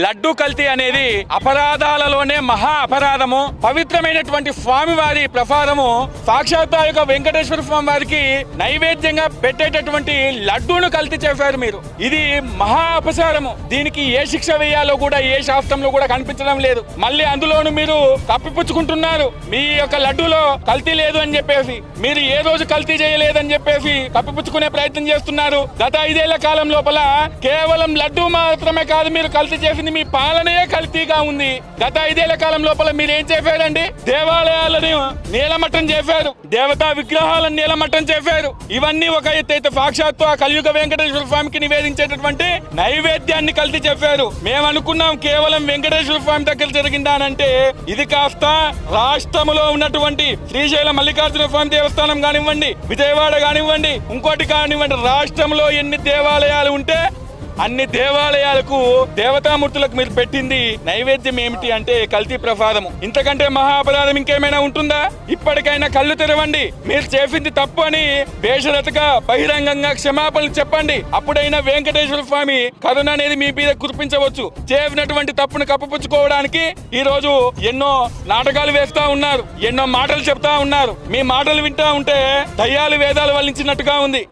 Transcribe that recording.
లడ్డు కల్తీ అనేది అపరాధాలలోనే మహా అపరాధము. పవిత్రమైనటువంటి స్వామి వారి ప్రసాదము సాక్షాత్ యొక్క వెంకటేశ్వర స్వామి వారికి నైవేద్యంగా పెట్టేటటువంటి లడ్డూను కల్తీ చేశారు మీరు. ఇది మహా అపచారము. దీనికి ఏ శిక్ష వేయాలో కూడా ఏ శాస్త్రంలో కూడా కనిపించడం లేదు. మళ్ళీ అందులోను మీరు కప్పిపుచ్చుకుంటున్నారు. మీ యొక్క లడ్డూలో కల్తీ లేదు అని చెప్పేసి, మీరు ఏ రోజు కల్తీ చేయలేదని చెప్పేసి కప్పిపుచ్చుకునే ప్రయత్నం చేస్తున్నారు. గత 5 ఏళ్ల కాలం లోపల కేవలం లడ్డూ మాత్రమే కాదు, మీరు కల్తీ చేసింది మీ పాలనే కల్తీగా ఉంది. గత 5 ఏళ్ల కాలం లోపల మీరు ఏం చేశారండి? దేవాలయాలను నీలమట్టం చేశారు, దేవతా విగ్రహాలను నీలమట్టం చేశారు. ఇవన్నీ ఒక ఎత్తైతే సాక్షాత్తు ఆ కలియుగ వెంకటేశ్వర స్వామికి నివేదించేటటువంటి నైవేద్యాన్ని కల్తీ చేశారు. మేము అనుకున్నాం కేవలం వెంకటేశ్వర స్వామి దగ్గర జరిగిందానంటే, ఇది కాస్త రాష్ట్రంలో ఉన్నటువంటి శ్రీశైలం మల్లికార్జున స్వామి దేవస్థానం కానివ్వండి, విజయవాడ కానివ్వండి, ఇంకోటి కానివ్వండి, రాష్ట్రంలో ఎన్ని దేవాలయాలు ఉంటే అన్ని దేవాలయాలకు దేవతామూర్తులకు మీరు పెట్టింది నైవేద్యం ఏమిటి అంటే కల్తీ ప్రసాదము. ఇంతకంటే మహా అపరాధం ఇంకేమైనా ఉంటుందా? ఇప్పటికైనా కళ్ళు తెరవండి. మీరు చేసింది తప్పు అని బేషరతుగా బహిరంగంగా క్షమాపణలు చెప్పండి. అప్పుడైనా వెంకటేశ్వర స్వామి కరుణ అనేది మీ మీద కురిపించవచ్చు. చేసినటువంటి తప్పును కప్పిపుచ్చుకోవడానికి ఈ రోజు ఎన్నో నాటకాలు వేస్తా ఉన్నారు, ఎన్నో మాటలు చెప్తా ఉన్నారు. మీ మాటలు వింటా ఉంటే దయ్యాలు వేదాలు వల్లించినట్టుగా ఉంది.